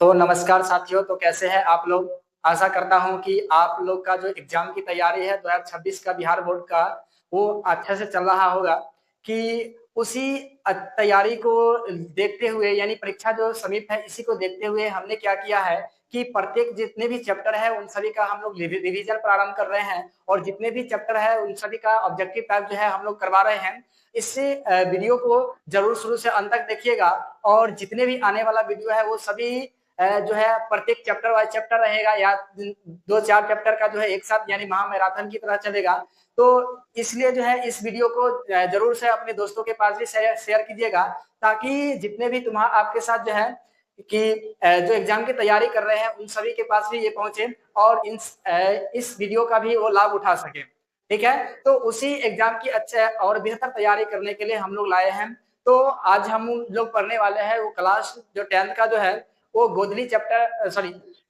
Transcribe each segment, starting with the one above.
तो नमस्कार साथियों, तो कैसे हैं आप लोग। आशा करता हूं कि आप लोग का जो एग्जाम की तैयारी है 2026 का बिहार बोर्ड का, वो अच्छे से चल रहा होगा। कि उसी तैयारी को देखते हुए, यानी परीक्षा जो समीप है इसी को देखते हुए हमने क्या किया है कि प्रत्येक जितने भी चैप्टर है उन सभी का हम लोग रिवीजन प्रारंभ कर रहे हैं, और जितने भी चैप्टर है उन सभी का ऑब्जेक्टिव टाइप जो है हम लोग करवा रहे हैं। इससे वीडियो को जरूर शुरू से अंत तक देखिएगा, और जितने भी आने वाला वीडियो है वो सभी जो है प्रत्येक चैप्टर वाइज चैप्टर रहेगा, या 2-4 चैप्टर का जो है एक साथ, यानी महामैराथन की तरह चलेगा। तो इसलिए जो है इस वीडियो को जरूर से अपने दोस्तों के पास भी शेयर कीजिएगा, ताकि जितने भी तुम्हारा आपके साथ जो है कि जो एग्जाम की तैयारी कर रहे हैं उन सभी के पास भी ये पहुंचे, और इस वीडियो का भी वो लाभ उठा सके। ठीक है, तो उसी एग्जाम की अच्छे और बेहतर तैयारी करने के लिए हम लोग लाए हैं। तो आज हम लोग पढ़ने वाले हैं वो क्लास जो 10th का जो है वो गोधली चैप्टर, सॉरी,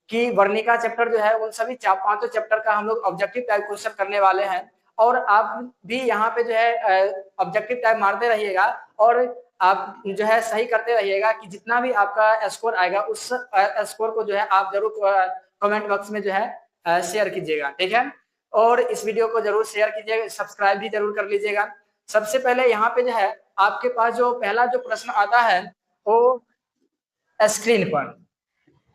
कि वर्णिका चैप्टर जो है उन सभी 5 चैप्टर का हम लोग ऑब्जेक्टिव टाइप क्वेश्चन करने वाले हैं। और आप भी यहाँ पे जो है ऑब्जेक्टिव टाइप मारते रहिएगा, और आप जो है सही करते रहिएगा कि जितना भी आपका स्कोर आएगा उस स्कोर को जो है आप जरूर कमेंट बॉक्स में जो है शेयर कीजिएगा। ठीक है, और इस वीडियो को जरूर शेयर कीजिएगा, सब्सक्राइब भी जरूर कर लीजिएगा। सबसे पहले यहाँ पे जो है आपके पास जो पहला जो प्रश्न आता है वो स्क्रीन पर,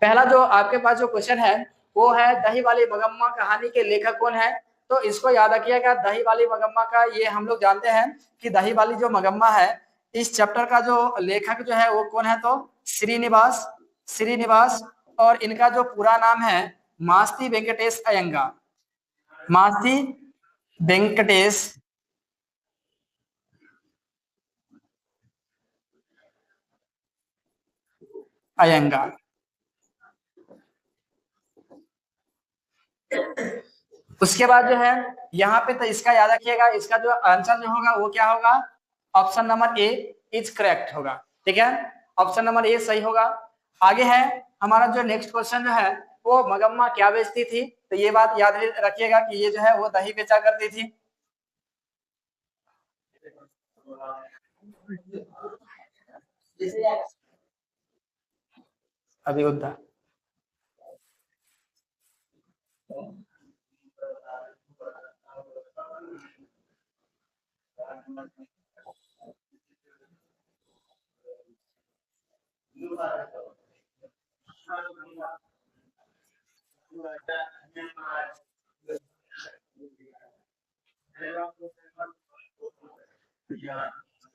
पहला जो आपके पास जो क्वेश्चन है वो है दही वाली मगम्मा कहानी के लेखक कौन है। तो इसको याद रखिएगा, दही वाली मगम्मा का ये हम लोग जानते हैं कि दही वाली जो मगम्मा है इस चैप्टर का जो लेखक जो है वो कौन है, तो श्रीनिवास श्रीनिवास और इनका जो पूरा नाम है मास्ती वेंकटेश अयंगार। मास्ती वेंकटेश अयंगार। उसके बाद जो है यहाँ पे तो इसका याद रखिएगा, इसका जो आंसर जो होगा वो क्या होगा, option number A is correct होगा। ठीक है, ऑप्शन नंबर ए सही होगा। आगे है हमारा जो नेक्स्ट क्वेश्चन जो है वो मगम्मा क्या बेचती थी। तो ये बात याद रखिएगा कि ये जो है वो दही बेचा करती थी। अभी उद्धा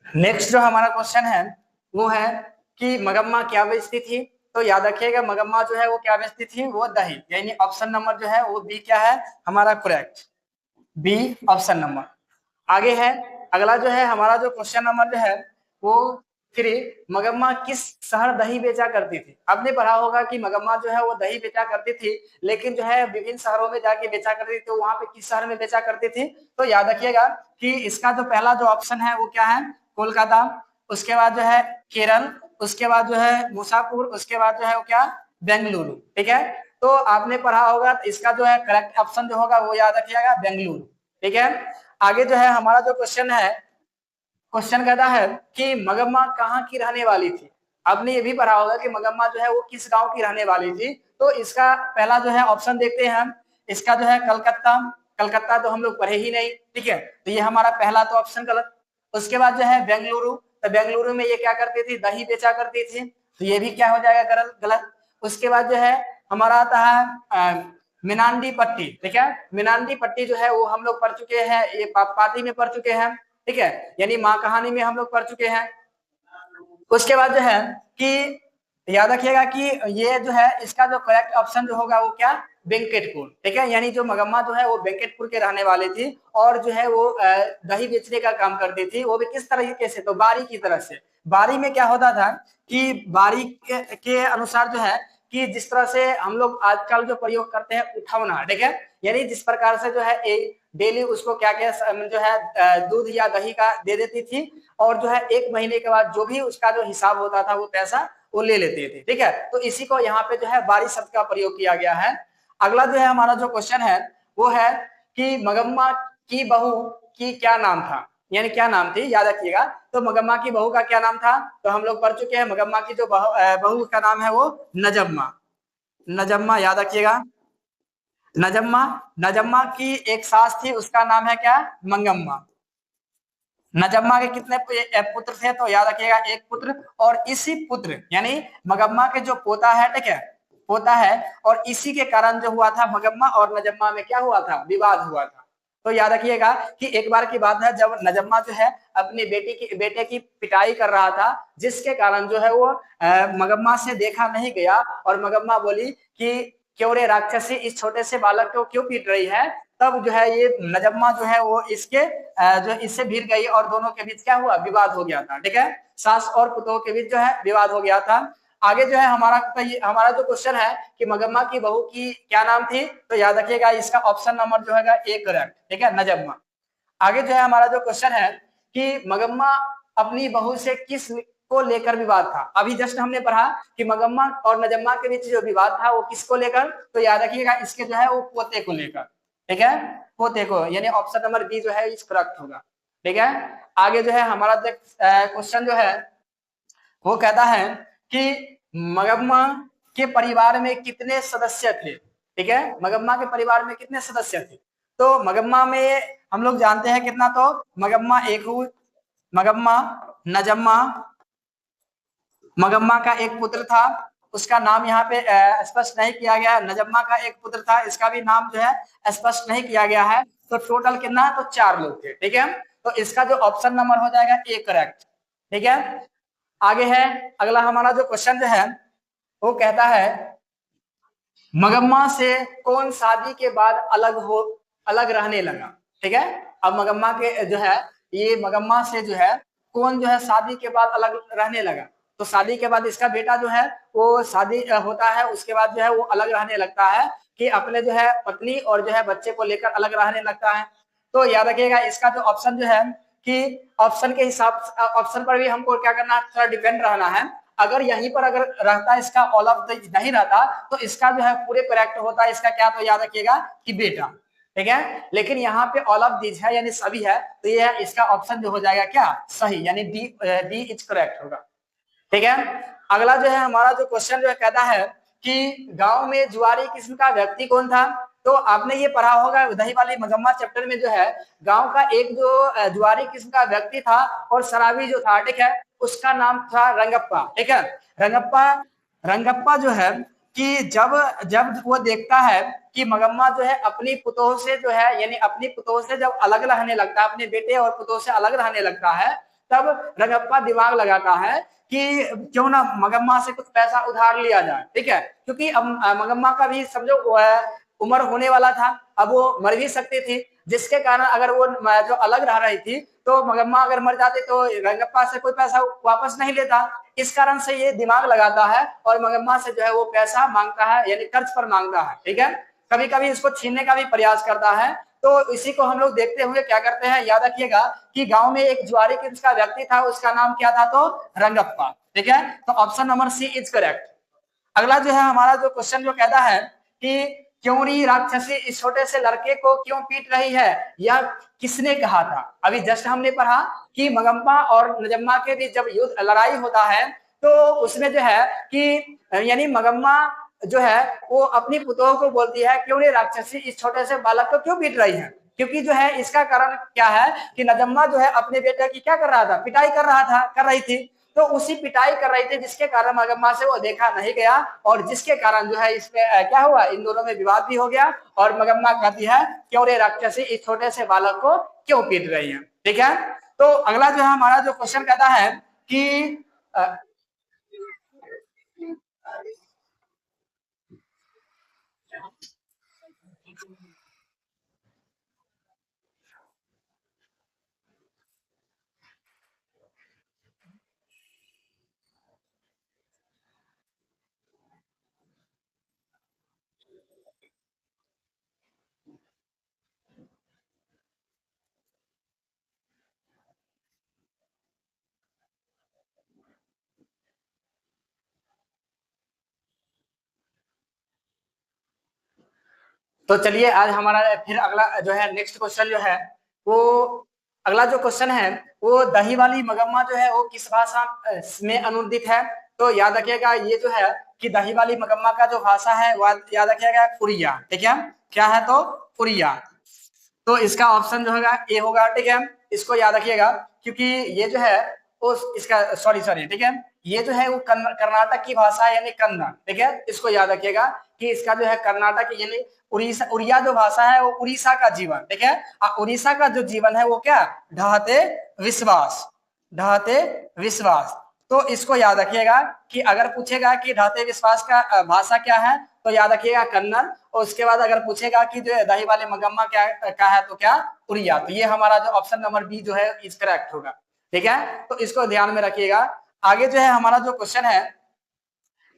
नेक्स्ट जो हमारा क्वेश्चन है वो है कि मगम्मा क्या बेचती थी। तो याद रखिएगा मगम्मा जो है वो क्या बेचती थी, वो दही, यानी ऑप्शन नंबर जो है वो बी क्या है हमारा करेक्ट, बी ऑप्शन नंबर। आगे है अगला जो है हमारा जो क्वेश्चन नंबर जो है वो 3, मगम्मा किस शहर दही बेचा करती थी। आपने पढ़ा होगा कि मगम्मा जो है वो दही बेचा करती थी, लेकिन जो है विभिन्न शहरों में जाके बेचा करती थी। तो वहां पे किस शहर में बेचा करती थी, तो याद रखिएगा कि इसका जो पहला जो ऑप्शन है वो क्या है, कोलकाता। उसके बाद जो है केरल, उसके बाद जो है मुसापुर, उसके बाद जो है वो क्या, बेंगलुरु। ठीक है, तो आपने पढ़ा होगा, तो इसका जो है करेक्ट ऑप्शन जो होगा वो याद रखिएगा, बेंगलुरु। ठीक है, आगे जो है हमारा जो क्वेश्चन है, क्वेश्चन कहता है कि मगम्मा कहाँ की रहने वाली थी। आपने ये भी पढ़ा होगा कि मगम्मा जो है वो किस गांव की रहने वाली थी। तो इसका पहला जो है ऑप्शन देखते हैं हम, इसका जो है कलकत्ता। कलकत्ता तो हम लोग पढ़े ही नहीं। ठीक है, तो ये हमारा पहला तो ऑप्शन गलत। उसके बाद जो है बेंगलुरु, तो बेंगलुरु में ये क्या करती थी, दही बेचा करती थी। तो ये भी क्या हो जाएगा, गलत। उसके बाद जो है हमारा आता है मीनांडी पट्टी। ठीक है, मीनांडी पट्टी जो है वो हम लोग पढ़ चुके हैं, ये पार्टी में पढ़ चुके हैं। ठीक है, यानी माँ कहानी में हम लोग पढ़ चुके हैं। उसके बाद जो है कि याद रखिएगा कि ये जो है इसका जो करेक्ट ऑप्शन जो होगा वो क्या, वेंकटपुर। ठीक है, यानी जो मगम्मा जो है वो वेंकटपुर के रहने वाले थी, और जो है वो दही बेचने का काम करती थी। वो भी किस तरीके से, तो बारी की तरह से। बारी में क्या होता था कि बारी के अनुसार जो है कि जिस तरह से हम लोग आजकल जो प्रयोग करते हैं उठौना। ठीक है, यानी जिस प्रकार से जो है डेली उसको क्या क्या जो है दूध या दही का दे देती थी, और जो है 1 महीने के बाद जो भी उसका जो हिसाब होता था वो पैसा वो ले लेते थे। ठीक है, तो इसी को यहाँ पे जो है बारी शब्द का प्रयोग किया गया है। अगला जो है हमारा जो क्वेश्चन है वो है कि मगम्मा की बहू की क्या नाम था। यानी क्या नाम थी, याद रखिएगा। तो मगम्मा की बहू का क्या नाम था, तो हम लोग पढ़ चुके हैं, मगम्मा की जो बहू का नाम है वो नजम्मा। नजम्मा याद रखिएगा। नजम्मा, नजम्मा की एक सास थी, उसका नाम है क्या, मंगम्मा। नजम्मा के कितने पुत्र थे, तो याद रखिएगा एक पुत्र। और इसी पुत्र यानी मगम्मा के जो पोता है, ठीक है, पोता है, और इसी के कारण जो हुआ था मगम्मा और नजम्मा में क्या हुआ था, विवाद हुआ था। तो याद रखिएगा कि एक बार की बात है, जब नजम्मा जो है अपनी बेटे की पिटाई कर रहा था, जिसके कारण जो है वो मगम्मा से देखा नहीं गया, और मगम्मा बोली कि क्यों रे राक्षसी, इस छोटे से बालक को क्यों पीट रही है। तब जो है ये नजम्मा जो है वो इसके जो इससे भिड़ गई, और दोनों के बीच क्या हुआ, विवाद हो गया था। ठीक है, सास और पुतोह के बीच जो है विवाद हो गया था। आगे जो है हमारा जो क्वेश्चन है कि मगम्मा की बहू की क्या नाम थी, तो याद रखिएगा इसका ऑप्शन नंबर जो है ए करेक्ट। ठीक है, नजम्मा। आगे जो है हमारा जो क्वेश्चन है कि मगम्मा अपनी बहू से किस को लेकर विवाद था। अभी जस्ट हमने पढ़ा कि मगम्मा और नजम्मा के बीच जो विवाद था वो किसको लेकर, तो याद रखिएगा इसके जो है वो पोते को लेकर। ठीक है, पोते को, यानी ऑप्शन नंबर बी जो है इस करेक्ट होगा। ठीक है, आगे जो है हमारा क्वेश्चन जो है वो कहता है कि मगम्मा के परिवार में कितने सदस्य थे। ठीक है, मगम्मा के परिवार में कितने सदस्य थे, तो मगम्मा में हम लोग जानते हैं कितना, तो मगम्मा एक हुई, मगम्मा, नजम्मा, मगम्मा का एक पुत्र था, उसका नाम यहाँ पे स्पष्ट नहीं किया गया। नजम्मा का एक पुत्र था, इसका भी नाम जो है स्पष्ट नहीं किया गया है। तो टोटल कितना, तो 4 लोग थे। ठीक है, तो इसका जो ऑप्शन नंबर हो जाएगा ए करेक्ट। ठीक है, आगे है अगला हमारा जो क्वेश्चन जो है वो कहता है मगम्मा से कौन शादी के बाद अलग रहने लगा। ठीक है, अब मगम्मा के जो है, ये मगम्मा से जो है कौन जो है शादी के बाद अलग रहने लगा। तो शादी के बाद इसका बेटा जो है वो शादी होता है, उसके बाद जो है वो अलग रहने लगता है, कि अपने जो है पत्नी और जो है बच्चे को लेकर अलग रहने लगता है। तो याद रखिएगा इसका जो ऑप्शन जो है कि ऑप्शन के हिसाब, ऑप्शन पर भी हमको क्या करना है, थोड़ा डिपेंड रहना है। अगर यहीं पर अगर रहता इसका ऑल ऑफ द नहीं रहता, तो इसका जो है पूरे करेक्ट होता है इसका क्या, तो याद रखिएगा कि बेटा। ठीक है, लेकिन यहाँ पे ऑल ऑफ दीज है यानी सभी है, तो ये है इसका ऑप्शन जो हो जाएगा क्या, सही, यानी डी, डी इज करेक्ट होगा। ठीक है, अगला जो है हमारा जो क्वेश्चन जो है कहता है कि गांव में जुआरी किस्म का व्यक्ति कौन था। तो आपने ये पढ़ा होगा दही वाली मगम्मा चैप्टर में जो है, गांव का एक जो जुआरी किस्म का व्यक्ति था और शराबी जो था, ठीक है, उसका नाम था रंगप्पा। ठीक है, रंगप्पा, रंगप्पा जो है कि जब जब वो देखता है कि मगम्मा जो है अपनी पुतोह से जो है, यानी अपनी पुतोह से जब अलग रहने लगता है, अपने बेटे और पुतोह से अलग रहने लगता है, तब रंगप्पा दिमाग लगाता है कि क्यों ना मगम्मा से कुछ पैसा उधार लिया जाए। ठीक है, क्योंकि अब मगम्मा का भी समझो उम्र होने वाला था, अब वो मर भी सकती थी, जिसके कारण अगर वो जो अलग रह रही थी, तो मगम्मा अगर मर जाती तो रंगप्पा से कोई पैसा वापस नहीं लेता। इस कारण से ये दिमाग लगाता है और मगम्मा से जो है वो पैसा मांगता है, यानी कर्ज पर मांगता है। ठीक है, कभी कभी इसको छीनने का भी प्रयास करता है। तो इसी को हम लोग देखते हुए क्या करते हैं, याद रखिएगा कि गांव में एक जुआरी किस्म का व्यक्ति था, उसका नाम क्या था, तो रंगप्पा। ठीक है, तो option number C is correct. अगला जो है हमारा जो क्वेश्चन जो कहता है कि क्योंरी राक्षसी इस छोटे से लड़के को क्यों पीट रही है, यह किसने कहा था। अभी जस्ट हमने पढ़ा कि मगम्मा और नजम्मा के बीच जब युद्ध लड़ाई होता है, तो उसमें जो है कि यानी मगम्मा जो है वो अपनी पुतोह को बोलती है क्यों रे राक्षसी इस छोटे से बालक को क्यों पीट रही है। क्योंकि जो है इसका कारण क्या है कि नजम्मा जो है अपने बेटे की क्या कर रहा था, पिटाई कर रही थी। तो उसी पिटाई कर रही थी, जिसके कारण मगम्मा से वो देखा नहीं गया, और जिसके कारण जो है इसमें क्या हुआ, इन दोनों में विवाद भी हो गया। और मगम्मा कहती है क्यों रे राक्षसी इस छोटे से बालक को क्यों पीट रही है। ठीक है, तो अगला जो है हमारा जो क्वेश्चन कहता है कि तो चलिए आज हमारा फिर अगला जो है नेक्स्ट क्वेश्चन जो है वो अगला जो क्वेश्चन है वो दही वाली मगम्मा जो है वो किस भाषा में अनुदित है? तो याद रखिएगा ये जो है कि दही वाली मगम्मा का जो भाषा है वो याद रखिएगा उड़िया। ठीक है, क्या है? तो उड़िया। तो इसका ऑप्शन जो होगा ए होगा। ठीक है, इसको याद रखिएगा क्योंकि ये जो है वो इसका सॉरी ठीक है, ये जो है वो कर्नाटक की भाषा यानी कन्नड़। ठीक है, इसको याद रखिएगा कि इसका जो है कर्नाटक यानी उड़ीसा, उड़िया जो भाषा है वो उड़ीसा का जीवन। ठीक है, और उड़ीसा का जो जीवन है वो क्या? ढहते विश्वास, ढहते विश्वास। तो इसको याद रखिएगा कि अगर पूछेगा कि ढहते विश्वास का भाषा क्या है तो याद रखिएगा कन्नड़, और उसके बाद अगर पूछेगा कि जो दही वाले मगम्मा क्या का है तो क्या? उड़िया। तो ये हमारा जो ऑप्शन नंबर बी जो है इस करेक्ट होगा। ठीक है, तो इसको ध्यान में रखिएगा। आगे जो है हमारा जो क्वेश्चन है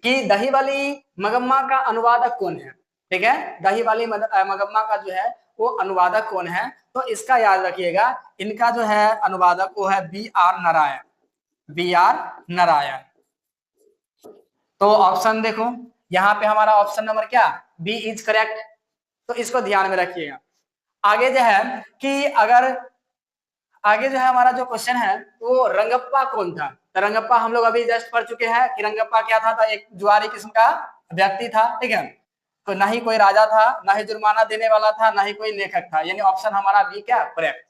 कि दही वाली मगम्मा का अनुवादक कौन है? ठीक है, दही वाली मगम्मा का जो है वो अनुवादक कौन है? तो इसका याद रखिएगा, इनका जो है अनुवादक वो है B R Narayan, B R Narayan. तो ऑप्शन देखो, यहाँ पे हमारा ऑप्शन नंबर क्या? B is correct. तो इसको ध्यान में रखिएगा। आगे जो है कि अगर आगे जो है हमारा जो क्वेश्चन है वो रंगप्पा कौन था? तो रंगप्पा हम लोग अभी जस्ट पढ़ चुके हैं कि रंगप्पा क्या था? तो एक जुआरी किस्म का व्यक्ति था। ठीक है, तो ना ही कोई राजा था, ना ही जुर्माना देने वाला था, ना ही कोई लेखक था, यानी ऑप्शन हमारा बी क्या? करेक्ट।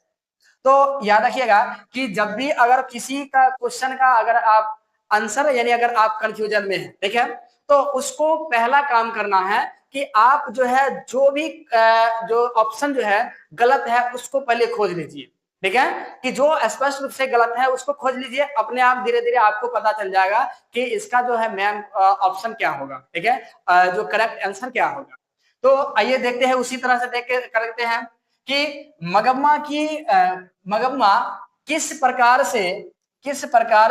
तो याद रखिएगा कि जब भी अगर किसी का क्वेश्चन का अगर आप आंसर यानी अगर आप कंफ्यूजन में हैं, ठीक है, तो उसको पहला काम करना है कि आप जो है जो भी जो ऑप्शन जो है गलत है उसको पहले खोज लीजिए। ठीक है, कि जो स्पष्ट रूप से गलत है उसको खोज लीजिए, अपने आप धीरे धीरे आपको पता चल जाएगा कि इसका जो है मेन ऑप्शन क्या होगा। ठीक है, जो करेक्ट आंसर क्या होगा। तो आइए देखते हैं, उसी तरह से देख के करते हैं कि मगम्मा किस प्रकार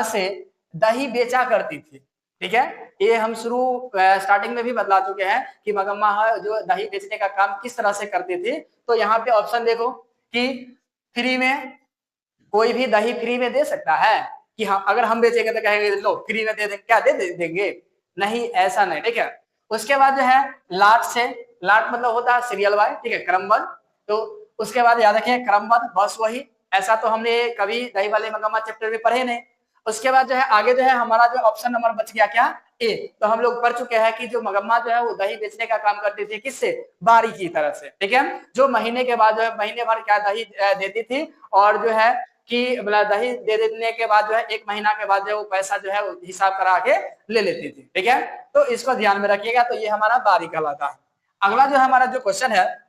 से दही बेचा करती थी। ठीक है, ये हम शुरू स्टार्टिंग में भी बतला चुके हैं कि मगम्मा जो दही बेचने का काम किस तरह से करती थी। तो यहाँ पे ऑप्शन देखो कि फ्री में, कोई भी दही फ्री में दे सकता है कि हाँ अगर हम बेचेंगे तो कहेंगे लो फ्री में दे देंगे, क्या दे देंगे? नहीं, ऐसा नहीं। ठीक है, उसके बाद जो है लाट से, लाट मतलब होता है सीरियल वाइज। ठीक है, क्रमबद्ध। तो उसके बाद याद रखें क्रमबद्ध, बस वही, ऐसा तो हमने कभी दही वाले मगम्मा चैप्टर में पढ़े नहीं। उसके बाद जो है आगे जो है हमारा जो ऑप्शन नंबर बच गया क्या? ए। तो हम लोग पढ़ चुके हैं कि जो मगम्मा जो है वो दही बेचने का काम करती थी, किससे? बारी की तरह से। ठीक है, जो महीने के बाद जो है महीने भर क्या दही देती थी, और जो है कि मतलब दही दे देने के बाद जो है एक महीना के बाद जो है वो पैसा जो है वो हिसाब करा के ले लेती थी। ठीक है, तो इसको ध्यान में रखिएगा। तो ये हमारा बारी कहलाता है। अगला जो हमारा जो क्वेश्चन है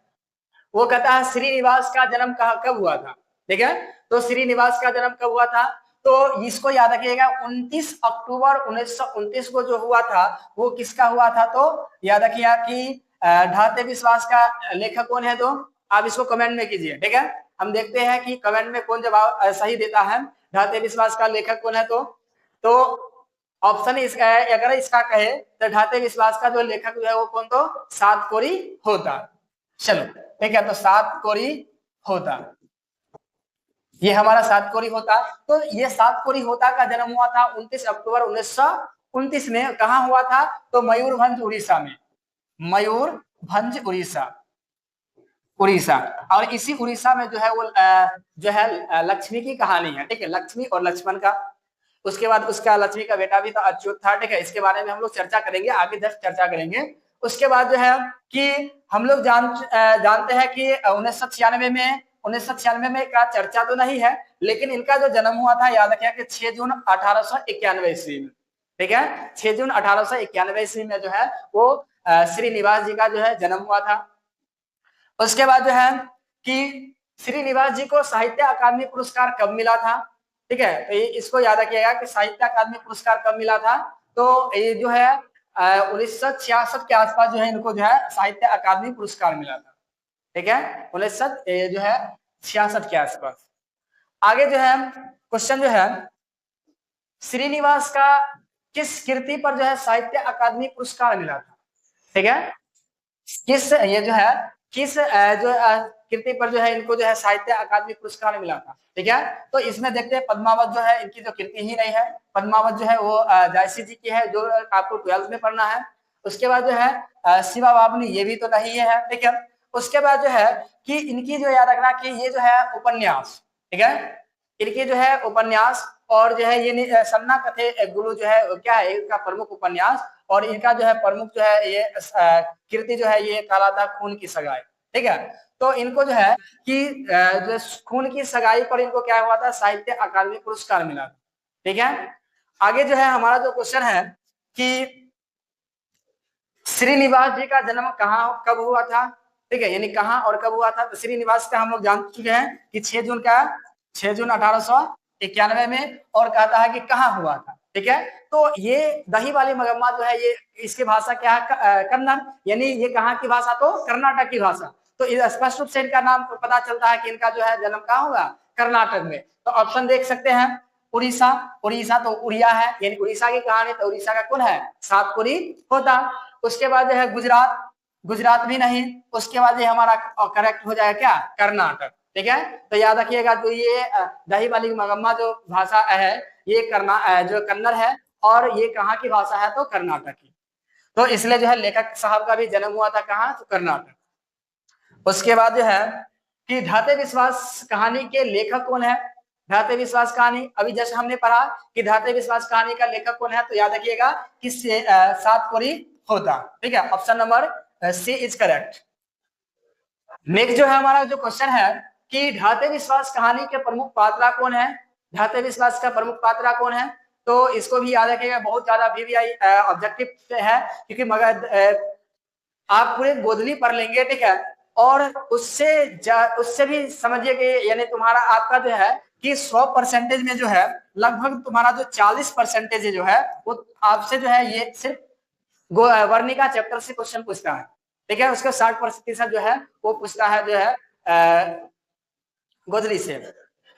वो कहता है श्रीनिवास का जन्म कब हुआ था? ठीक है, तो श्रीनिवास का जन्म कब हुआ था? तो इसको याद रखिएगा 29 अक्टूबर 1929 को जो हुआ था वो किसका हुआ था? तो याद रखिएगा कि ढाते विश्वास का लेखक कौन है? तो आप इसको कमेंट में कीजिए। ठीक है, हम देखते हैं कि कमेंट में कौन जवाब सही देता है। ढाते विश्वास का लेखक कौन है? तो ऑप्शन इसका है, अगर इसका कहे तो ढाते विश्वास का जो लेखक जो है वो कौन? तो सातकोरी होता। चलो ठीक है, तो सातकोरी होता, ये हमारा सातकोरी होता। तो ये सातकोरी होता का जन्म हुआ था 29 अक्टूबर 1929 में। कहा हुआ था? तो मयूरभंज उड़ीसा में, मयूरभंज उड़ीसा, उड़ीसा। और इसी उड़ीसा में जो है वो जो है लक्ष्मी की कहानी है। ठीक है, लक्ष्मी और लक्ष्मण का। उसके बाद उसका लक्ष्मी का बेटा भी था, अच्युत था। ठीक है, इसके बारे में हम लोग चर्चा करेंगे, आगे जस्ट चर्चा करेंगे। उसके बाद जो है कि हम लोग जानते हैं कि 1996 में का चर्चा तो नहीं है, लेकिन इनका जो जन्म हुआ था याद रखिए कि 6 जून 1891 ईस्वी में। ठीक है, 6 जून 1891 ईस्वी में जो है वो श्रीनिवास जी का जो है जन्म हुआ था। उसके बाद जो है कि श्रीनिवास जी को साहित्य अकादमी पुरस्कार कब मिला था? ठीक है, तो इसको याद रखिएगा कि साहित्य अकादमी पुरस्कार कब मिला था। तो ये जो है 1966 के आसपास जो है इनको जो है साहित्य अकादमी पुरस्कार मिला था। ठीक है, 1966 के आसपास। आगे जो है क्वेश्चन जो है श्रीनिवास का किस कृति पर जो है साहित्य अकादमी पुरस्कार मिला था? ठीक है, किस ये जो है किस जो कृति पर जो है इनको जो है साहित्य अकादमी पुरस्कार मिला था? ठीक है, तो इसमें देखते हैं पद्मावत जो है इनकी जो कृति ही नहीं है। पद्मावत जो है वो जायसी जी की है, जो आपको 12th में पढ़ना है। उसके बाद जो है शिवा बाबनी, ये भी तो नहीं है। ठीक है, उसके बाद जो है कि इनकी जो याद रखना कि ये जो है उपन्यास, ठीक है। इनके जो है उपन्यास और जो है ये सन्ना कथे गुरु जो है क्या है इनका प्रमुख उपन्यास, और इनका जो है प्रमुख जो है ये कृति जो है ये काला था खून की सगाई। ठीक है, तो इनको जो है कि जो खून की सगाई पर इनको क्या हुआ था, साहित्य अकादमी पुरस्कार मिला। ठीक है, आगे जो है हमारा जो क्वेश्चन है कि श्रीनिवास जी का जन्म कहाँ कब हुआ था। ठीक है, यानी कहाँ और कब हुआ था। तो श्रीनिवास का हम लोग जान चुके हैं कि 6 जून का 6 जून 1891 में, और कहता है कि कहाँ हुआ था। ठीक है, तो ये दही वाली मगम्मा जो है ये इसकी भाषा क्या है, कन्नड़, यानी ये कहाँ की भाषा, तो कर्नाटक की भाषा। तो स्पष्ट रूप से इनका नाम पता चलता है कि इनका जो है जन्म कहाँ हुआ, कर्नाटक में। तो ऑप्शन देख सकते हैं, उड़ीसा, उड़ीसा तो उड़िया है, यानी उड़ीसा की कहानी, तो उड़ीसा का कौन है, सातपुरी होता। उसके बाद जो है गुजरात, गुजरात भी नहीं। उसके बाद ये हमारा करेक्ट हो जाएगा क्या, कर्नाटक। ठीक है, तो याद रखिएगा, जो ये दही वाली मगम्मा जो भाषा है ये जो कन्नड़ है, और ये कहाँ की भाषा है, तो कर्नाटक की। तो इसलिए जो है लेखक साहब का भी जन्म हुआ था कहाँ, तो कर्नाटक। उसके बाद जो है कि धाते विश्वास कहानी के लेखक कौन है। धाते विश्वास कहानी अभी जस्ट हमने पढ़ा कि धाते विश्वास कहानी का लेखक कौन है, तो याद रखिएगा कि सातपुरी होता। ठीक है, option number C is correct. Next जो है हमारा जो क्वेश्चन है कि धाते विश्वास कहानी के प्रमुख पात्रा कौन है। धाते विश्वास का प्रमुख पात्रा कौन है, तो इसको भी याद रखिएगा, बहुत ज्यादा वीवीआई ऑब्जेक्टिव है, क्योंकि मगर आप पूरे गोदली पढ़ लेंगे। ठीक है, और उससे भी समझिए कि यानी तुम्हारा आपका जो है कि 100% में जो है लगभग तुम्हारा जो 40% जो है वो आपसे जो है ये सिर्फ वर्णिका चैप्टर से क्वेश्चन पूछता है। ठीक है, उसका 60% जो है वो पूछता है जो है गोदली से।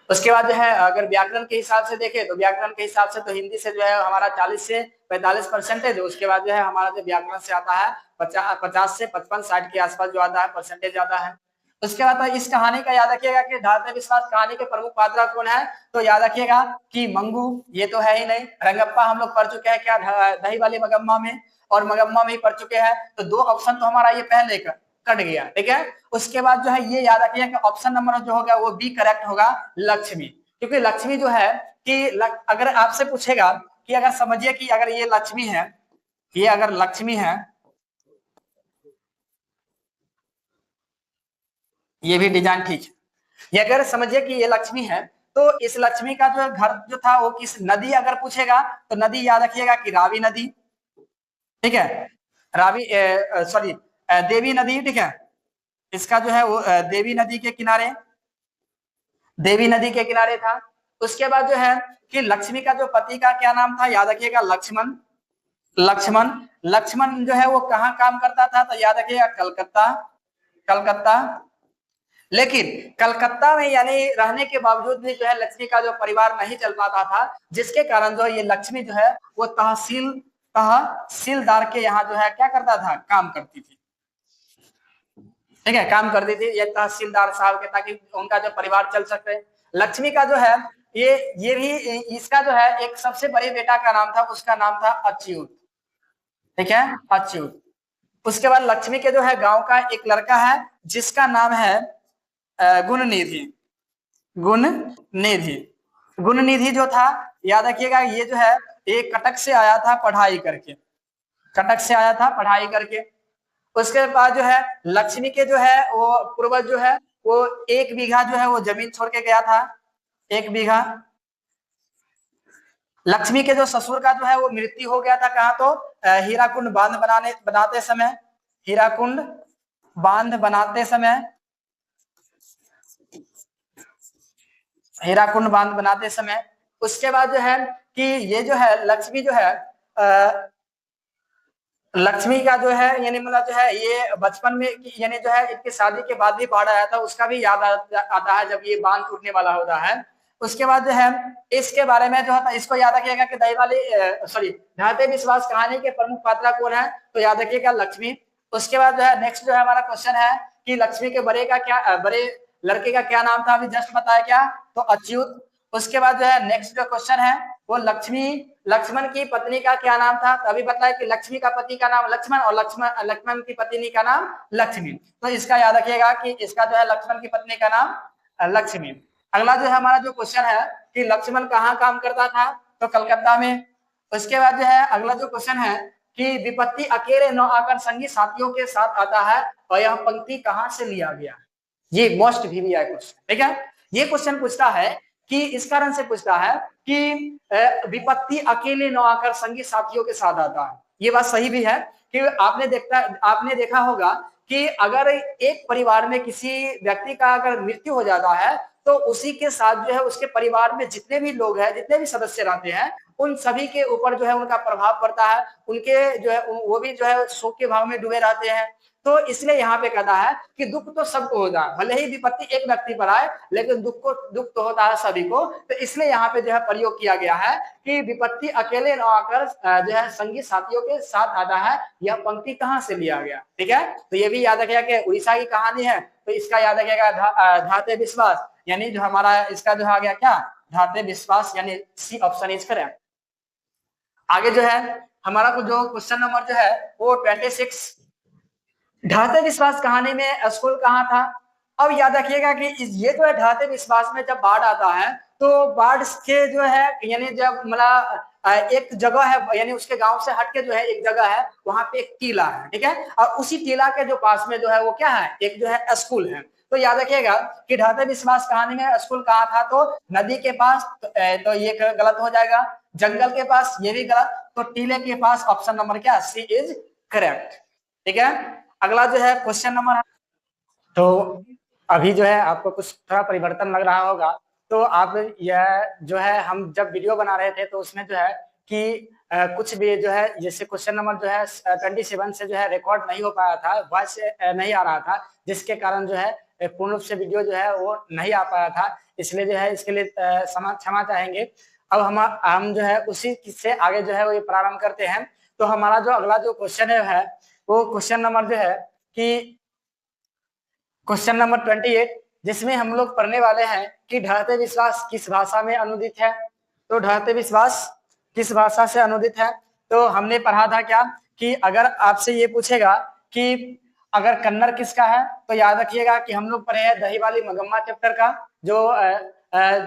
उसके बाद जो है अगर व्याकरण के हिसाब से देखें, तो व्याकरण के हिसाब से तो हिंदी से जो है हमारा 40 से 45% है। उसके बाद जो है हमारा जो व्याकरण से आता है 50 से 55 60 के आसपास जो आता है परसेंटेज आता है। उसके बाद इस कहानी का याद रखिएगा कि धाते विश्वास कहानी के प्रमुख पात्रा कौन है, तो याद रखिएगा कि मंगू, ये तो है ही नहीं। रंगप्पा हम लोग पढ़ चुके हैं क्या, दही वाली मगम्मा में, और मगम्मा में ही पढ़ चुके हैं, तो 2 ऑप्शन तो हमारा ये पहले कट गया। ठीक है, उसके बाद जो है ये याद रखिए कि ऑप्शन नंबर जो होगा वो बी करेक्ट होगा, लक्ष्मी। क्योंकि लक्ष्मी जो है कि अगर आपसे पूछेगा कि अगर समझिए कि अगर ये लक्ष्मी है, ये अगर लक्ष्मी है, ये भी डिजाइन ठीक है, ये अगर समझिए कि ये लक्ष्मी है, तो इस लक्ष्मी का जो घर जो था वो किस नदी अगर पूछेगा, तो नदी याद रखिएगा कि रावी नदी। ठीक है, रावी सॉरी देवी नदी। ठीक है, इसका जो है वो देवी नदी के किनारे, देवी नदी के किनारे था। उसके बाद जो है कि लक्ष्मी का जो पति का क्या नाम था, याद रखिएगा लक्ष्मण। लक्ष्मण, लक्ष्मण जो है वो कहाँ काम करता था, तो याद रखिएगा कलकत्ता, कलकत्ता। लेकिन कलकत्ता में यानी रहने के बावजूद भी जो है लक्ष्मी का जो परिवार नहीं चल पाता था, जिसके कारण जो ये लक्ष्मी जो है वो तहसीलदार के यहाँ जो है क्या करता था, काम करती थी। ठीक है, काम करती थी ये तहसीलदार साहब के, ताकि उनका जो परिवार चल सके। लक्ष्मी का जो है ये भी इसका जो है एक सबसे बड़े बेटा का नाम था, उसका नाम था अच्युत। ठीक है, अच्युत। उसके बाद लक्ष्मी के जो है गांव का एक लड़का है जिसका नाम है गुणनिधि। गुणनिधि, गुणनिधि जो था याद रखिएगा ये जो है एक कटक से आया था पढ़ाई करके, कटक से आया था पढ़ाई करके। उसके बाद जो है लक्ष्मी के जो है वो पूर्वज जो है वो 1 बीघा जो है वो जमीन छोड़ के गया था, 1 बीघा। लक्ष्मी के जो ससुर का जो है वो मृत्यु हो गया था कहाँ, तो हीराकुंड बांध बनाते समय, हीराकुंड बांध बनाते समय, हीराकुंड बांध बनाते समय। उसके बाद जो है कि ये जो है लक्ष्मी जो है लक्ष्मी का जो है यानी मतलब जो है ये बचपन में यानी जो है इसकी शादी के बाद भी बाढ़ आया था, उसका भी याद आता है जब ये बांध टूटने वाला होता है। उसके बाद जो है इसके बारे में जो है इसको याद रखिएगा कि दही वाली सॉरी धाते विश्वास कहानी के प्रमुख पात्रा कौन है, तो याद रखिएगा लक्ष्मी। उसके बाद जो है नेक्स्ट जो है हमारा क्वेश्चन है कि लक्ष्मी के बड़े का क्या बड़े लड़के का क्या नाम था, अभी जस्ट बताया क्या, तो अच्युत। उसके बाद जो है नेक्स्ट जो क्वेश्चन है वो लक्ष्मण की पत्नी का क्या नाम था, तो अभी बताया कि लक्ष्मी का पति का नाम लक्ष्मण और लक्ष्मण की पत्नी का नाम लक्ष्मी। तो इसका याद रखिएगा कि इसका जो है लक्ष्मण की पत्नी का नाम लक्ष्मी। अगला जो है हमारा जो क्वेश्चन है कि लक्ष्मण कहाँ काम करता था, तो कलकत्ता में। उसके बाद जो है अगला जो क्वेश्चन है कि विपत्ति अकेले न आकर संगी साथियों के साथ आता है और यह पंक्ति कहाँ से लिया गया। ये मोस्ट वीवीआई क्वेश्चन, ठीक है। ये क्वेश्चन पूछता है कि इस कारण से पूछता है कि विपत्ति अकेले न आकर संगी साथियों के साथ आता है। ये बात सही भी है कि आपने देखा होगा कि अगर एक परिवार में किसी व्यक्ति का अगर मृत्यु हो जाता है तो उसी के साथ जो है उसके परिवार में जितने भी लोग हैं, जितने भी सदस्य रहते हैं, उन सभी के ऊपर जो है उनका प्रभाव पड़ता है। उनके जो है वो भी जो है शोक के भाव में डूबे रहते हैं। तो इसलिए यहाँ पे कहता है कि दुख तो सबको होता है, भले ही विपत्ति एक व्यक्ति पर आए लेकिन दुख तो होता है सभी को। तो इसलिए यहाँ पे जो है प्रयोग किया गया है कि विपत्ति अकेले न आकर जो है संगी साथियों के साथ आता है, यह पंक्ति कहाँ से लिया गया, ठीक है। तो ये भी याद रखिएगा कि उड़ीसा की कहानी है, तो इसका याद रखिएगा धाते विश्वास, यानी जो हमारा इसका जो आ गया क्या, धाते विश्वास, यानी सी ऑप्शन इज करेक्ट। आगे जो है हमारा जो क्वेश्चन नंबर जो है वो 26, ढाते विश्वास कहानी में स्कूल कहाँ था। अब याद रखिएगा कि ये जो है ढाते विश्वास में जब बाढ़ आता है तो बाढ़ के जो है यानी जब मतलब एक जगह है, यानी उसके गांव से हटके जो है एक जगह है, वहां पे एक टीला है, ठीक है। और उसी टीला के जो पास में जो है वो क्या है, एक जो है स्कूल है। तो याद रखिएगा कि ढाते विश्वास कहानी में स्कूल कहाँ था, तो नदी के पास, तो ये गलत हो जाएगा। जंगल के पास, ये भी गलत। तो टीले के पास ऑप्शन नंबर क्या, सी इज करेक्ट, ठीक है। अगला जो है क्वेश्चन नंबर, तो अभी जो है आपको कुछ थोड़ा परिवर्तन लग रहा होगा। तो आप यह जो है हम जब वीडियो बना रहे थे तो उसमें जो है कि कुछ भी जो है जैसे क्वेश्चन नंबर जो है 27 से जो है रिकॉर्ड नहीं हो पाया था, वॉइस नहीं आ रहा था, जिसके कारण जो है पूर्ण रूप से वीडियो जो है वो नहीं आ पाया था। इसलिए जो है इसके लिए क्षमा चाहेंगे। अब हम जो है उसी से आगे जो है वो प्रारंभ करते हैं। तो हमारा जो अगला जो क्वेश्चन है वो क्वेश्चन नंबर जो है कि क्वेश्चन नंबर 28, जिसमें हम लोग पढ़ने वाले हैं कि ढहते विश्वास किस भाषा में अनुदित है। तो ढहते विश्वास किस भाषा से अनुदित है, तो हमने पढ़ा था क्या कि अगर आपसे ये पूछेगा कि अगर कन्नड़ किसका है, तो याद रखिएगा कि हम लोग पढ़े हैं दही वाली मगम्मा चैप्टर का, जो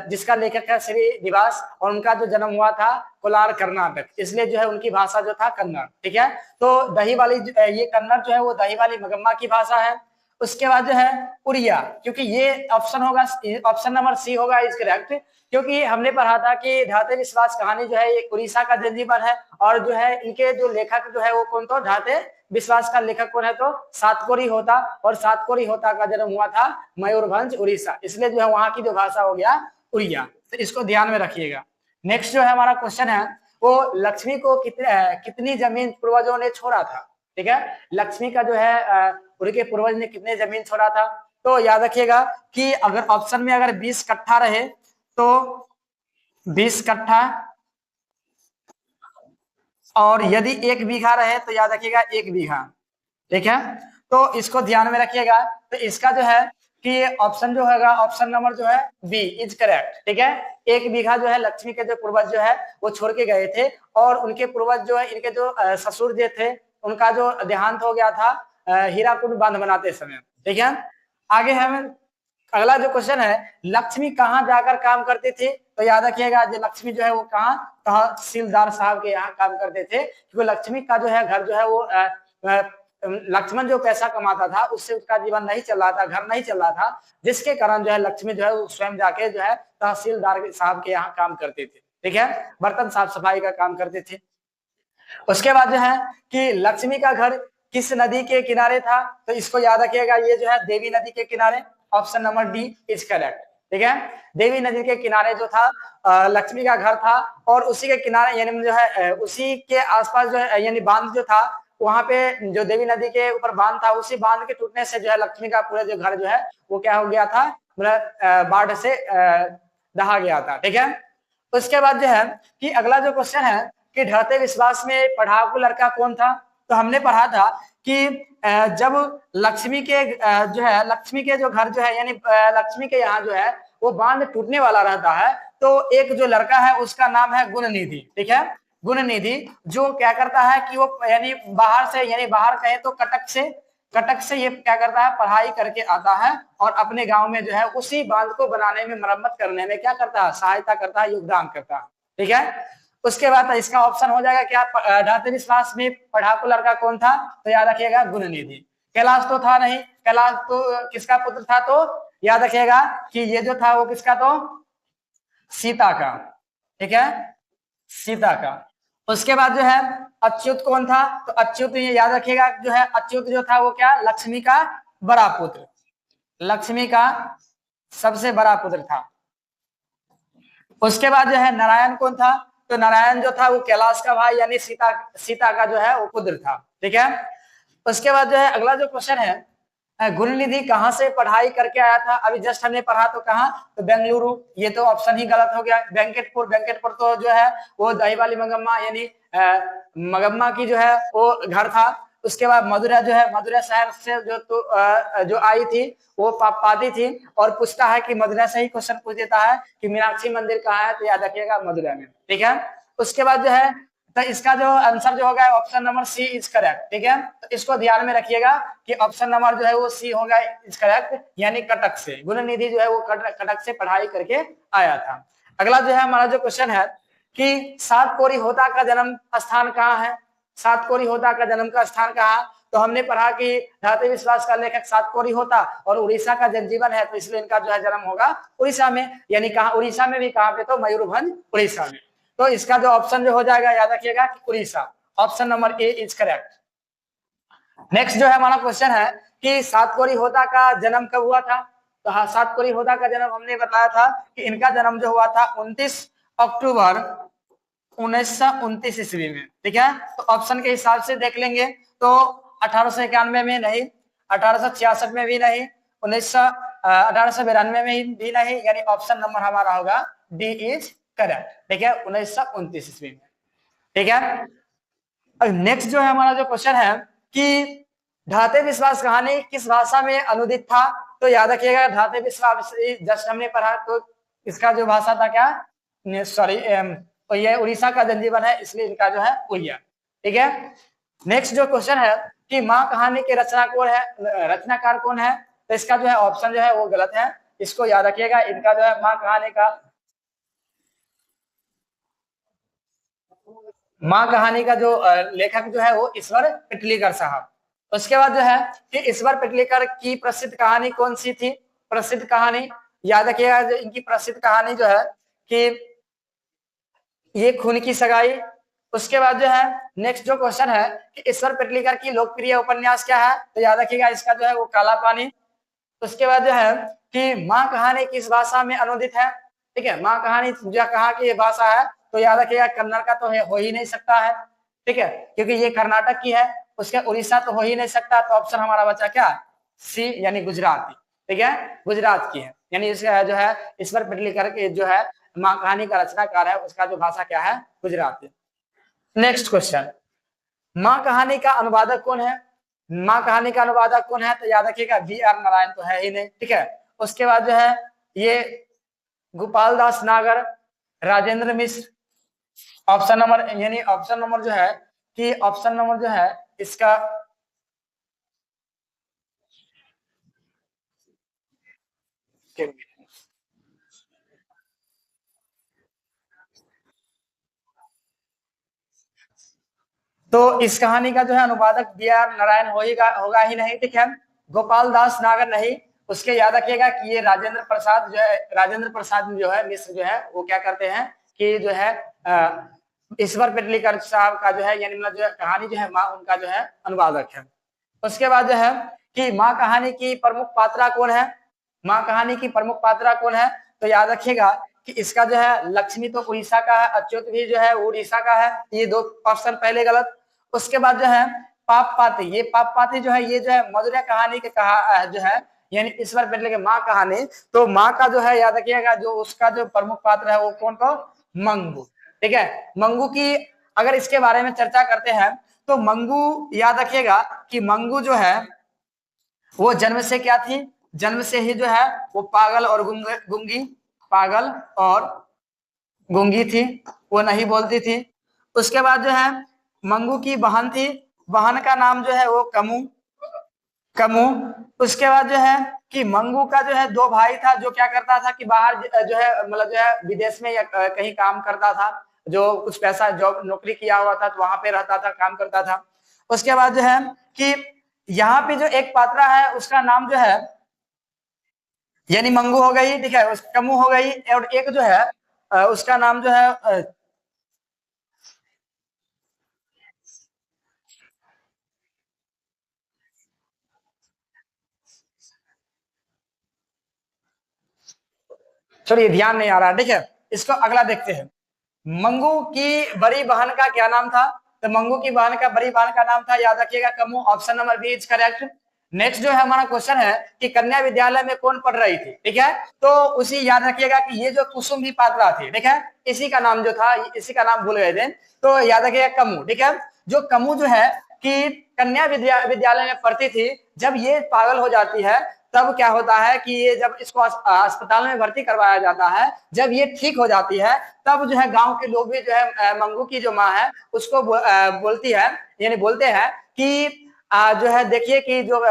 जिसका लेखक है श्री निवास, और उनका जो जन्म हुआ था कोलार कर्नाटक, इसलिए जो है उनकी भाषा जो था कन्नड़, ठीक है। तो दही वाली ये कन्नड़ जो है वो दही वाली मगम्मा की भाषा है। उसके बाद जो है उड़िया, क्योंकि ये ऑप्शन होगा, ऑप्शन नंबर सी होगा इज करेक्ट, क्योंकि हमने पढ़ा था कि ढाते विश्वास कहानी जो है ये उड़ीसा का जनजीवन है, और जो है इनके जो लेखक जो है वो कौन, तो ढाते विश्वास का लेखक कौन है, तो सातकोरी होता, और सातकोरी होता का जन्म हुआ था मयूरभंज उड़ीसा, इसलिए जो है वहां की जो भाषा हो गया उड़िया। तो इसको ध्यान में रखिएगा। नेक्स्ट जो है हमारा क्वेश्चन है वो लक्ष्मी को कितनी जमीन पूर्वजों ने छोड़ा था, ठीक है। लक्ष्मी का जो है उनके पूर्वज ने कितने जमीन छोड़ा था, तो याद रखिएगा कि अगर ऑप्शन में अगर 20 कट्ठा रहे तो 20 कट्ठा, और यदि 1 बीघा रहे तो याद रखिएगा 1 बीघा, ठीक है। तो इसको ध्यान में रखिएगा। तो इसका जो है कि ऑप्शन जो होगा, ऑप्शन नंबर जो है बी इज करेक्ट, ठीक है। 1 बीघा जो है लक्ष्मी के जो पूर्वज जो है वो छोड़ के गए थे, और उनके पूर्वज जो है इनके जो ससुर जो थे उनका जो देहांत हो गया था हीराकुंड बांध बनाते समय, ठीक है। आगे हम अगला जो क्वेश्चन है, लक्ष्मी कहाँ जाकर काम करते थे, तो याद रखिएगा जो लक्ष्मी जो है वो कहाँ, तहसीलदार साहब के यहाँ काम करते थे, क्योंकि लक्ष्मी का जो है घर जो है वो लक्ष्मण जो पैसा कमाता था उससे उसका जीवन नहीं चल रहा था, घर नहीं चल रहा था, जिसके कारण जो है लक्ष्मी जो है वो स्वयं जाके जो है तहसीलदार साहब के यहाँ काम करते थे, ठीक है, बर्तन साफ सफाई का काम करते थे। उसके बाद जो है कि लक्ष्मी का घर किस नदी के किनारे था, तो इसको याद रखिएगा, ये जो है देवी नदी के किनारे, option number D is correct, ठीक है। देवी नदी के किनारे जो था लक्ष्मी का घर था, और उसी के किनारे यानी जो है उसी के आसपास जो है यानी बांध जो था, वहां पे जो देवी नदी के ऊपर बांध था, उसी बांध के टूटने से जो है लक्ष्मी का पूरा जो घर जो है वो क्या हो गया था, मतलब बाढ़ से दहा गया था, ठीक है। उसके बाद जो है कि अगला जो क्वेश्चन है कि ढहते विश्वास में पढ़ाकू लड़का कौन था, तो हमने पढ़ा था कि जब लक्ष्मी के जो है लक्ष्मी के जो घर जो है यानी लक्ष्मी के यहाँ जो है वो बांध टूटने वाला रहता है, तो एक जो लड़का है उसका नाम है गुणनिधि, ठीक है। गुणनिधि जो क्या करता है कि वो यानी बाहर से, यानी बाहर कहे तो कटक से कटक से ये क्या करता है, पढ़ाई करके आता है और अपने गांव में जो है उसी बांध को बनाने में, मरम्मत करने में क्या करता है, सहायता करता है, योगदान करता है। ठीक है, उसके बाद इसका ऑप्शन हो जाएगा क्या, ढाते विश्वास में पढ़ाकू लड़का कौन था, तो याद रखिएगा गुणनिधि। कैलाश तो था नहीं, कैलाश तो किसका पुत्र था, तो याद रखिएगा कि ये जो था वो किसका, तो सीता का। ठीक है, सीता का। उसके बाद जो है अच्युत कौन था, तो अच्युत ये याद रखिएगा जो है, अच्युत जो था वो क्या, लक्ष्मी का बड़ा पुत्र, लक्ष्मी का सबसे बड़ा पुत्र था। उसके बाद जो है नारायण कौन था, तो नारायण जो था वो कैलाश का भाई यानी सीता का जो है वो पुत्र था। ठीक है, उसके बाद जो है अगला जो क्वेश्चन है, गुरुनिधि कहाँ से पढ़ाई करके आया था, अभी जस्ट हमने पढ़ा तो कहाँ, तो बेंगलुरु। ये तो ऑप्शन ही गलत हो गया। वेंकटपुर, वेंकटपुर तो जो है वो दही वाली मंगम्मा यानी मंगम्मा की जो है वो घर था। उसके बाद मदुरा जो है, मदुरा शहर से जो आई थी वो पादी थी, और पूछता है कि मदुरा से ही क्वेश्चन पूछ देता है कि मीनाक्षी मंदिर कहाँ है, तो याद रखिएगा मदुरा में। ठीक है, उसके बाद जो है तो इसका जो आंसर जो होगा option number C is correct. ठीक है, तो इसको ध्यान में रखिएगा कि ऑप्शन नंबर जो है वो सी होगा इज करेक्ट, यानी कटक से। गुणनिधि जो है वो कटक से पढ़ाई करके आया था। अगला जो है हमारा जो क्वेश्चन है कि सात कोरी होता का जन्म स्थान कहाँ है, सात कोरी होता का जन्म का स्थान कहाँ, तो हमने पढ़ा कि धातु विश्वास का लेखक सात कोरी होता और उड़ीसा का जनजीवन है, तो इसलिए इनका जो है जन्म होगा उड़ीसा में, यानी कहा उड़ीसा में भी, कहाँ पे, तो मयूरभंज उड़ीसा में। तो इसका जो ऑप्शन जो हो जाएगा याद रखिएगा Orissa, option number A is correct. Next जो है हमारा क्वेश्चन है कि सात कोरी होता का जन्म कब हुआ था, तो हाँ, सात कोरी होता का जन्म हमने बताया था कि इनका जन्म जो हुआ था 29 अक्टूबर 1929 ईस्वी में। ठीक है, तो ऑप्शन के हिसाब से देख लेंगे तो 1891 में नहीं, 1866 में भी नहीं, 1892 में भी नहीं, यानी ऑप्शन नंबर हमारा होगा डी इज करेक्ट। ठीक है, 1929 ईस्वी में। ठीक है, नेक्स्ट जो है हमारा जो क्वेश्चन है कि ढाते विश्वास कहानी किस भाषा में अनुदित था, तो याद रखिएगा ढाते विश्वास जस्ट हमने पढ़ा, तो इसका जो भाषा था क्या, सॉरी ये उड़ीसा का जनजीवन है, इसलिए इनका जो है उड़िया। ठीक है, नेक्स्ट जो क्वेश्चन है कि माँ कहानी के रचनाकार कौन है, तो इसका जो है ऑप्शन जो है वो गलत है, इसको याद रखिएगा। इनका जो है माँ कहानी का जो लेखक जो है वो ईश्वर पिटलीकर साहब। उसके बाद जो है कि ईश्वर पिटलीकर की प्रसिद्ध कहानी कौन सी थी, प्रसिद्ध कहानी याद रखिएगा, जो इनकी प्रसिद्ध कहानी जो है कि ये खून की सगाई। उसके बाद जो है नेक्स्ट जो क्वेश्चन है कि ईश्वर पिटलीकर की लोकप्रिय उपन्यास क्या है, तो याद रखिएगा इसका जो है वो काला पानी। उसके बाद जो है कि माँ कहानी किस भाषा में अनुदित है, ठीक है, माँ कहानी जो कहाँ की भाषा है, तो याद रखिएगा कन्नड़ का तो हो ही नहीं सकता है। ठीक है, क्योंकि ये कर्नाटक की है, उसके उड़ीसा तो हो ही नहीं सकता, तो ऑप्शन हमारा बचा क्या, सी यानी गुजरात। ठीक है, गुजरात की है, यानी इसका जो है ईश्वर पिटलीकर के जो है माँ कहानी का रचनाकार है, उसका जो भाषा क्या है, गुजराती। नेक्स्ट क्वेश्चन, माँ कहानी का अनुवादक कौन है, माँ कहानी का अनुवादक कौन है, तो याद रखिएगा बी आर नारायण तो है ही नहीं। ठीक है, उसके बाद जो है ये गोपाल दास नागर, राजेंद्र मिश्र, ऑप्शन नंबर यानी ऑप्शन नंबर जो है कि ऑप्शन नंबर जो है इसका तो इस कहानी का जो है अनुवादक बी आर नारायण होगा ही नहीं। ठीक है, गोपाल दास नागर नहीं, उसके याद रखिएगा कि ये राजेंद्र प्रसाद जो है, राजेंद्र प्रसाद जो है मिश्र जो है वो क्या करते हैं कि जो है ईश्वर पिटलीकर साहब का जो है यानी मतलब जो है कहानी जो है माँ, उनका जो है अनुवादक है। उसके बाद जो है कि माँ कहानी की प्रमुख पात्रा कौन है, माँ कहानी की प्रमुख पात्रा कौन है, तो याद रखिएगा कि इसका जो है लक्ष्मी तो उड़ीसा का है, अच्युत भी जो है उड़ीसा का है, ये दो ऑप्शन पहले गलत। उसके बाद जो है पाप पाती, ये पाप पाती जो है ये जो है मधुरा कहानी के कहा जो है यानी ईश्वर पिटले के माँ कहानी, तो माँ का जो है याद रखिएगा जो उसका जो प्रमुख पात्र है वो कौन, को मंगू। ठीक है, मंगू की अगर इसके बारे में चर्चा करते हैं तो मंगू याद रखिएगा कि मंगू जो है वो जन्म से क्या थी, जन्म से ही जो है वो पागल और गुंगी, पागल और गूंगी थी, वो नहीं बोलती थी। उसके बाद जो है मंगू की बहन थी, बहन का नाम जो है वो कमू। कमू। उसके बाद जो है कि मंगू का जो है दो भाई था, जो क्या करता था कि बाहर जो है मतलब जो है विदेश में या कहीं काम करता था, जो कुछ पैसा जॉब नौकरी किया हुआ था तो वहां पे रहता था, काम करता था। उसके बाद जो है कि यहाँ पे जो एक पात्रा है उसका नाम जो है यानी मंगू हो गई, ठीक है, कमू हो गई, और एक जो है उसका नाम जो है चलिए ध्यान नहीं आ रहा है, ठीक है, इसको अगला देखते हैं। मंगू की बड़ी बहन का क्या नाम था? तो मंगू की बहन का बड़ी बहन का नाम था, याद रखिएगा, Camus. Option number B is correct. Next जो है हमारा क्वेश्चन है कि कन्या विद्यालय में कौन पढ़ रही थी, ठीक है, तो उसी याद रखिएगा कि ये जो कुसुम भी पात्रा थी, ठीक है, इसी का नाम जो था, इसी का नाम भूल गए थे, तो याद रखिएगा कमू, ठीक है। जो कमू जो है कि कन्या विद्यालय में पढ़ती थी, जब ये पागल हो जाती है तब क्या होता है कि ये जब इसको अस्पताल में भर्ती करवाया जाता है, जब ये ठीक हो जाती है तब जो है गांव के लोग भी जो है मंगू की जो माँ है उसको बोलती है, यानी बोलते हैं कि जो है देखिए कि जो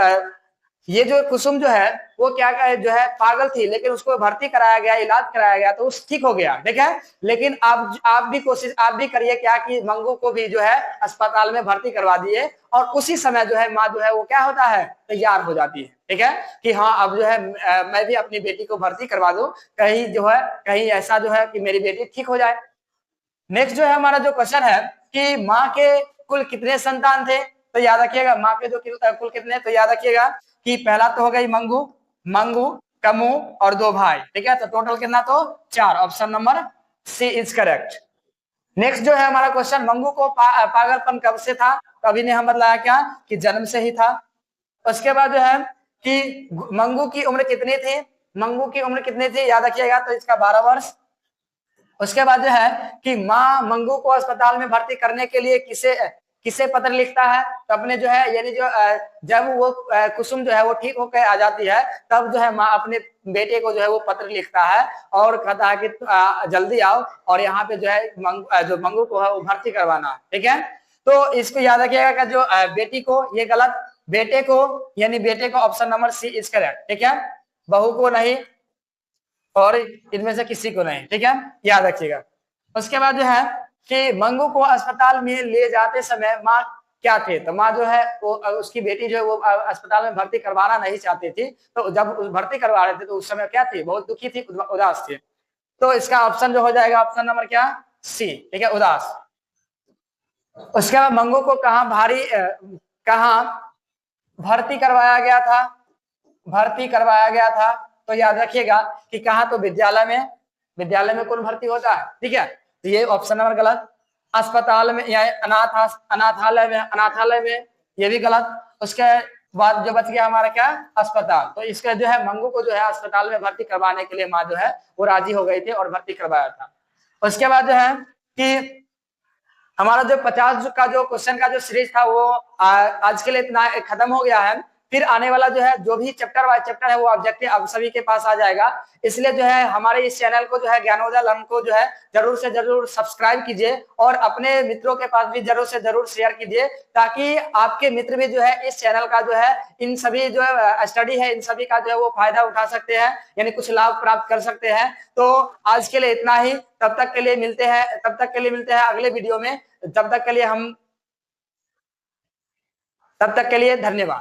ये जो कुसुम जो है वो क्या जो है पागल थी, लेकिन उसको भर्ती कराया गया, इलाज कराया गया तो उस ठीक हो गया, ठीक है। लेकिन आप भी कोशिश आप भी करिए क्या कि मंगू को भी जो है अस्पताल में भर्ती करवा दिए, और उसी समय जो है माँ जो है वो क्या होता है, तैयार हो जाती है, ठीक है, कि हाँ अब जो है मैं भी अपनी बेटी को भर्ती करवा दूं, कहीं जो है कहीं ऐसा जो है कि मेरी बेटी ठीक हो जाए। नेक्स्ट जो है हमारा जो क्वेश्चन है कि माँ के कुल कितने संतान थे? तो याद रखिएगा माँ के जो कुल कितने, तो याद रखिएगा कि पहला तो हो गई मंगू, मंगू, कमू और दो भाई, ठीक है, तो टोटल कितना, तो चार। Option number C is correct. Next जो है हमारा क्वेश्चन, मंगू को पागलपन कब से था? तो अभी ने हम बतलाया क्या कि जन्म से ही था। उसके बाद जो है कि मंगू की उम्र कितनी थी? मंगू की उम्र कितनी थी याद रखिएगा, तो इसका 12 वर्ष। उसके बाद जो है कि माँ मंगू को अस्पताल में भर्ती करने के लिए किसे किसे पत्र लिखता है? तो अपने जो है यानी जो जब वो कुसुम जो है वो ठीक होकर आ जाती है तब जो है माँ अपने बेटे को जो है वो पत्र लिखता है और कहता है कि जल्दी आओ और यहाँ पे जो है जो मंगू को है वो भर्ती करवाना, ठीक है। तो इसको याद रखिएगा कि जो बेटी को, ये गलत, बेटे को, यानी बेटे को option number C is correct, ठीक है, बहू को नहीं और इनमें से किसी को नहीं, ठीक है, याद रखिएगा। उसके बाद जो है कि मंगू को अस्पताल में ले जाते समय माँ क्या थे? तो माँ जो है वो उसकी बेटी जो है वो अस्पताल में भर्ती करवाना नहीं चाहती थी, तो जब भर्ती करवा रहे थे तो उस समय क्या थी, बहुत दुखी थी, उदास थी। तो इसका ऑप्शन जो हो जाएगा ऑप्शन नंबर क्या, सी, ठीक है, उदास। उसके बाद मंगू को कहाँ भर्ती करवाया गया था? भर्ती करवाया गया था, तो याद रखिएगा कि कहा, तो विद्यालय में। विद्यालय में कौन भर्ती होता है, ठीक है, तो ये ऑप्शन नंबर गलत। अस्पताल में या अनाथालय में, अनाथालय में, ये भी गलत। उसके बाद जो बच गया हमारा क्या, अस्पताल, तो इसका जो है मंगू को जो है अस्पताल में भर्ती करवाने के लिए माँ जो है वो राजी हो गई थी और भर्ती करवाया था। उसके बाद जो है कि हमारा जो 50 का जो क्वेश्चन का जो सीरीज था वो आज के लिए इतना खत्म हो गया है। फिर आने वाला जो है जो भी चैप्टर वाइज चैप्टर है वो ऑब्जेक्टिव आप सभी के पास आ जाएगा। इसलिए जो है हमारे इस चैनल को जो है ज्ञानोदय लर्न को जो है जरूर से जरूर सब्सक्राइब कीजिए और अपने मित्रों के पास भी जरूर से जरूर शेयर कीजिए, ताकि आपके मित्र भी जो है इस चैनल का जो है इन सभी जो स्टडी है इन सभी का जो है वो फायदा उठा सकते हैं, यानी कुछ लाभ प्राप्त कर सकते हैं। तो आज के लिए इतना ही, तब तक के लिए मिलते हैं अगले वीडियो में। तब तक के लिए धन्यवाद।